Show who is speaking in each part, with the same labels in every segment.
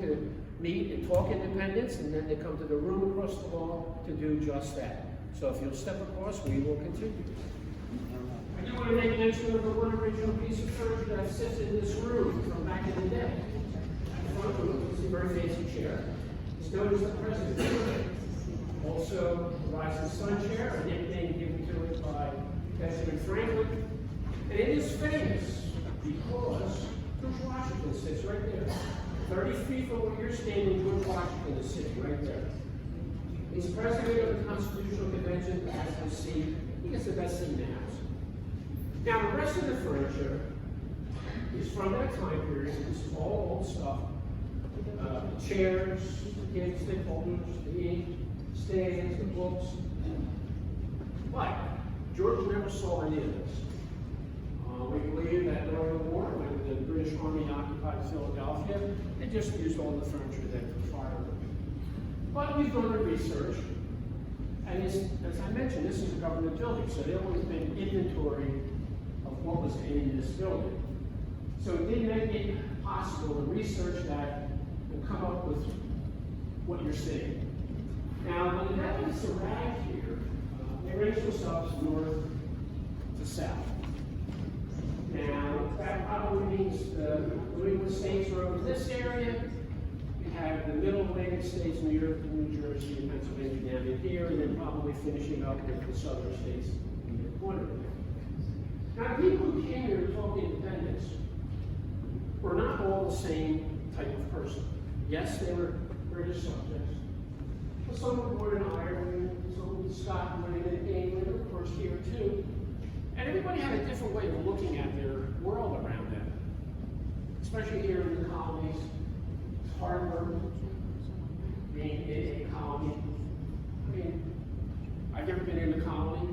Speaker 1: to meet and talk independence, and then they come to the room across the hall to do just that. So if you'll step across, we will continue. I do want to make mention of the one original piece of furniture that sits in this room from back in the day. The front room. It's a very fancy chair. It's known as the President's Chair. Also, the Rising Sun Chair, a nickname given to it by Benjamin Franklin. And it is famous because George Washington sits right there. 30 feet from where you're standing, George Washington is sitting right there. He's president of the Constitutional Convention, has the seat. He gets the best seat in the House. Now, the rest of the furniture is from that time period. This is all old stuff. The chairs, the candlestick holders, the ink, stands, the books. But George never saw any of this. We believe that during the war, when the British Army occupied Philadelphia, they just used all the furniture there for firewood. But we've done the research, and as I mentioned, this is a government building, so they always make inventory of what was in this building. So it did make it possible to research that and come up with what you're seeing. Now, when the delegates arrived here, they arranged themselves north to south. Now, that probably means the New England states are over this area. We have the middle Atlantic states, New York, New Jersey, and Pennsylvania down in here, and then probably finishing up with the southern states in the corner. Now, people who came here to talk independence were not all the same type of person. Yes, they were British subjects, but some were born in Ireland, some in Scotland, and England, of course, here too. And everybody had a different way of looking at their world around them, especially here in the colonies. It's hard work being in a colony. I mean, I've never been in a colony.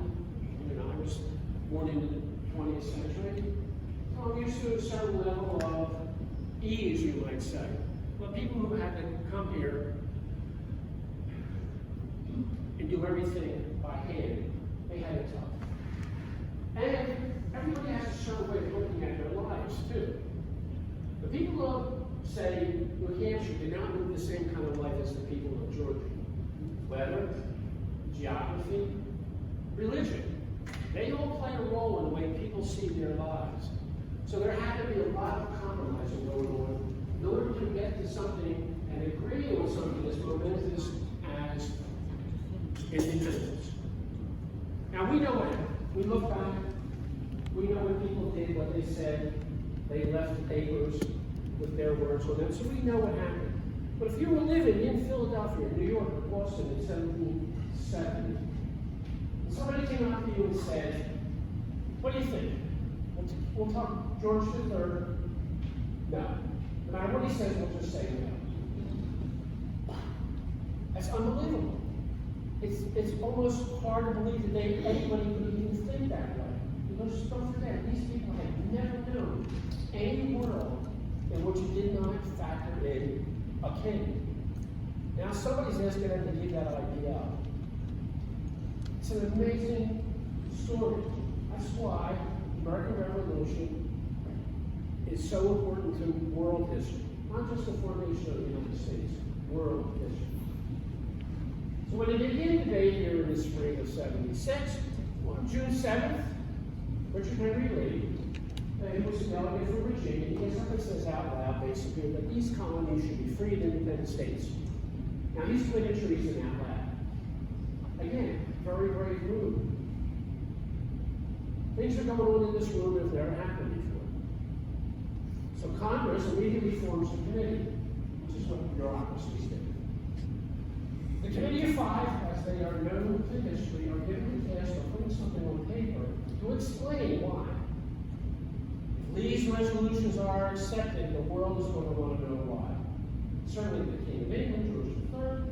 Speaker 1: I was born in the 20th century. So I'm used to a certain level of ease, you might say. But people who had to come here and do everything by hand, they had it tough. And everybody has a certain way of looking at their lives, too. The people of, say, New Hampshire did not live the same kind of life as the people of Georgia. Weather, geography, religion. They all play a role in the way people see their lives. So there had to be a lot of compromising going on in order to get to something and agree on something as momentous as independence. Now we know what happened. We look back, we know when people did what they said, they left the papers with their words on them, so we know what happened. But if you were living in Philadelphia, New York, or Boston in 1770, and somebody came up to you and said, what do you think? We'll talk George III? No. No matter what he says, we'll just say no. That's unbelievable. It's almost hard to believe that anybody could even think that way. Because don't forget, these people had never known any world in which you did not factor in a king. Now somebody's asking them to give that idea up. It's an amazing story. That's why the American Revolution is so important to world history. Not just the formation of the United States, world history. So when they began debate here in the spring of '76, on June 7th, Richard Henry Lee, he was a delegate from Virginia, he gets up and says out loud, basically, that these colonies should be free and independent states. Now he's putting treason out loud. Again, very brave move. Things are going on in this room that have never happened before. So Congress immediately forms a committee, which is what bureaucracies do. The Committee of Five, as they are known to history, are given the task of putting something on paper to explain why. If these resolutions are accepted, the world is going to want to know why. Certainly the King of England, George III,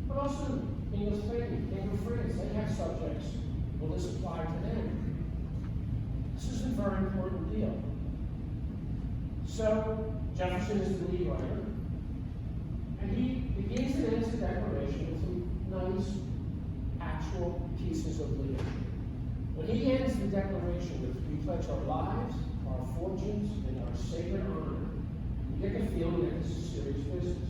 Speaker 1: but also English family, King of France, they have subjects. Will this apply to them? This is a very important deal. So, Jefferson is the lead writer, and he begins and ends the Declaration with some nice, actual pieces of literature. When he ends the Declaration with, we pledge our lives, our fortunes, and our sacred honor, you get the feeling that this is serious business.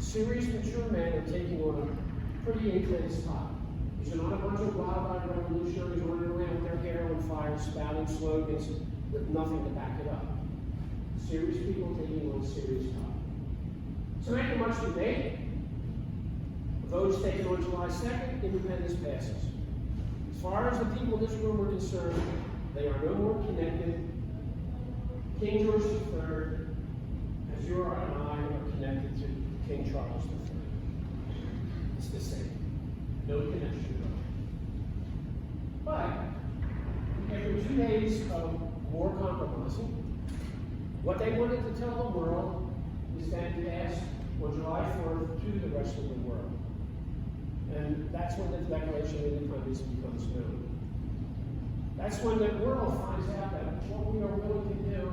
Speaker 1: Serious, mature men are taking on a pretty intense topic. These are not a bunch of wild-eyed revolutionaries running around with their hair on fire, spouting slogans with nothing to back it up. Serious people taking on serious topics. So after much debate, the vote is taken on July 2nd, independence passes. As far as the people in this room are concerned, they are no more connected. King George III, as you and I are connected to King Charles III. It's the same. No connection. But after 2 days of more compromising, what they wanted to tell the world is that it passed on July 4th to the rest of the world. And that's when the Declaration of Independence becomes known. That's when the world finds out that what we are willing to do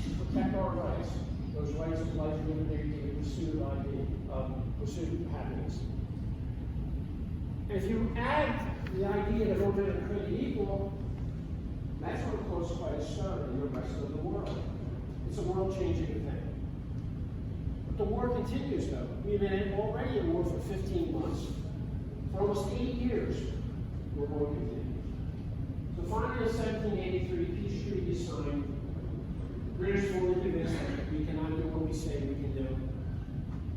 Speaker 1: to protect our rights, those rights of life, liberty, and pursuit of happiness. And if you add the idea that we're going to create equal, that's going to cause quite a stir in the rest of the world. It's a world-changing event. But the war continues, though. We've been already in war for 15 months. For almost 8 years, the war continues. So finally, in 1783, peace treaty is signed. British fully convinced that we cannot do what we say we can do.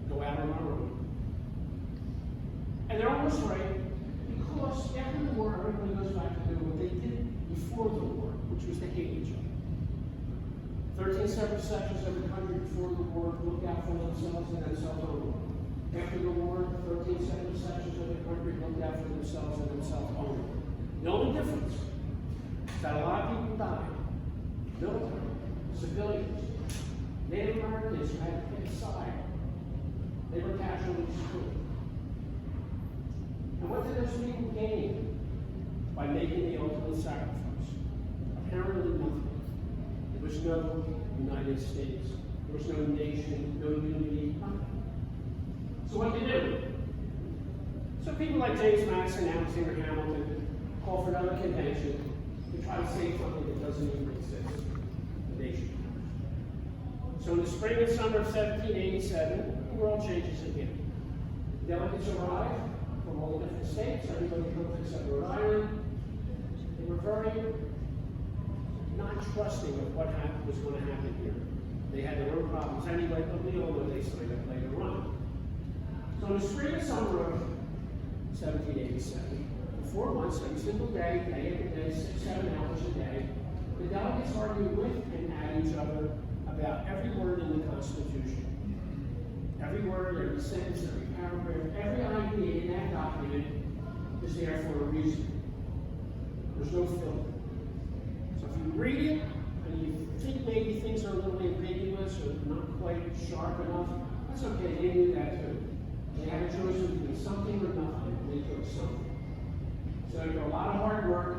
Speaker 1: Go out on our own. And they're almost right, because after the war, everybody goes back to do what they did before the war, which was to hate each other. 13 separate sections of the country before the war looked out for themselves and themselves only. After the war, 13 separate sections of the country looked out for themselves and themselves only. The only difference is that a lot of people died. Military, civilians, Native Americans who had to pick a side. They were casualties too. And what did those people gain by making the ultimate sacrifice? Apparently nothing. There was no United States. There was no nation, no unity, nothing. So what did they do? So people like James Madison, Alexander Hamilton call for another convention to try to save something that doesn't even exist, the nation. So in the spring and summer of 1787, the world changes again. Delegates arrive from all the different states, everybody comes except Rhode Island. They were very not trusting of what was going to happen here. They had their own problems anyway, but we all know they signed up later on. So in the spring and summer of 1787, for 4 months, every single day, day after day, 6-7 hours a day, the delegates argued with and at each other about every word in the Constitution. Every word, every sentence, every paragraph, every idea in that document is there for a reason. There's no filter. So if you read it and you think maybe things are a little ambiguous or not quite sharp enough, that's okay, they knew that too. They had a choice between something or nothing, and they took something. So after a lot of hard work,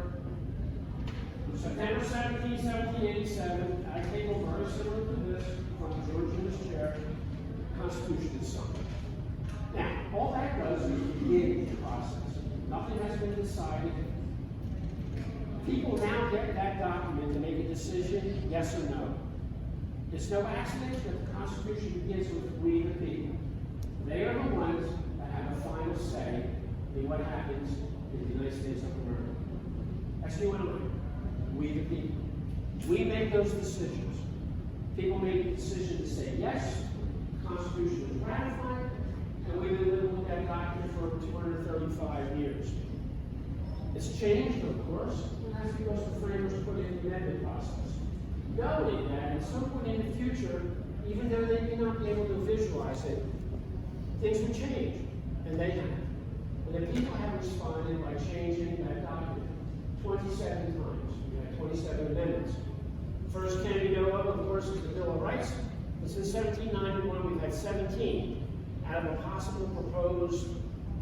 Speaker 1: on September 17, 1787, at a table very similar to this, from George in his chair, the Constitution is signed. Now, all that does is begin the process. Nothing has been decided. People now get that document to make a decision, yes or no. It's no accident that the Constitution begins with we the people. They are the ones that have a final say in what happens in the United States of America. That's you and I. We the people. We make those decisions. People make a decision to say yes, the Constitution is ratified, and we've been living with that document for 235 years. It's changed, of course, and that's because the framers put in the amendment process. Knowing that at some point in the future, even though they may not be able to visualize it, things will change, and they have. And the people have responded by changing that document 27 times. We had 27 amendments. First Kennedy Bill, of course, is the Bill of Rights. And since 1791, we've had 17 out of a possible proposed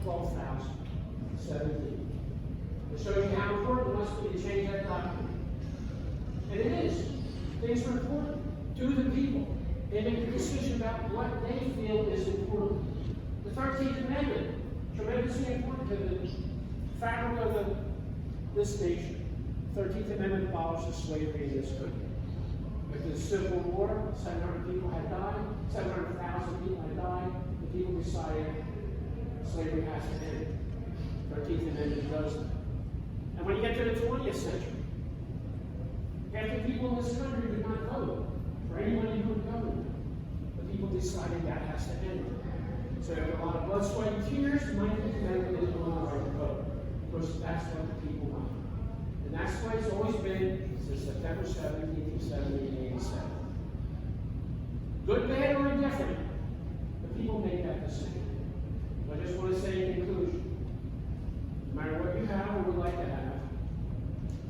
Speaker 1: 12,000. 17. It shows you how important it must be to change that document. And it is. Things are important to the people. They make a decision about what they feel is important. The 13th Amendment, tremendously important to the fabric of this nation. The 13th Amendment abolishes slavery in this country. After the Civil War, 700 people had died, 700,000 people had died. The people decided slavery has to end. 13th Amendment does that. And when you get to the 20th century, half the people in this country did not vote for anyone who would govern. The people decided that has to end. So after a lot of blood, sweat, and tears, the 19th Amendment didn't allow the right to vote. Because that's what the people want. And that's why it's always been since September 17th, 1787. Good, bad, or indifferent, the people made that decision. I just want to say in conclusion, no matter what you have or would like to have,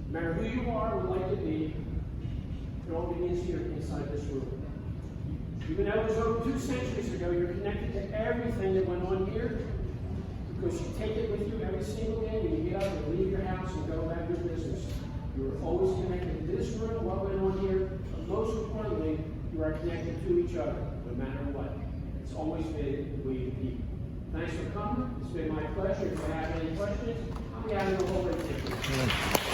Speaker 1: no matter who you are or would like to be, it all begins here inside this room. Even though it was over 2 centuries ago, you're connected to everything that went on here because you take it with you every single day when you get up and leave your house and go about your business. You're always connected to this room, what went on here, but most importantly, you are connected to each other, no matter what. It's always been the way to be. Thanks for coming. It's been my pleasure. If you have any questions, I'll be out in the hallway.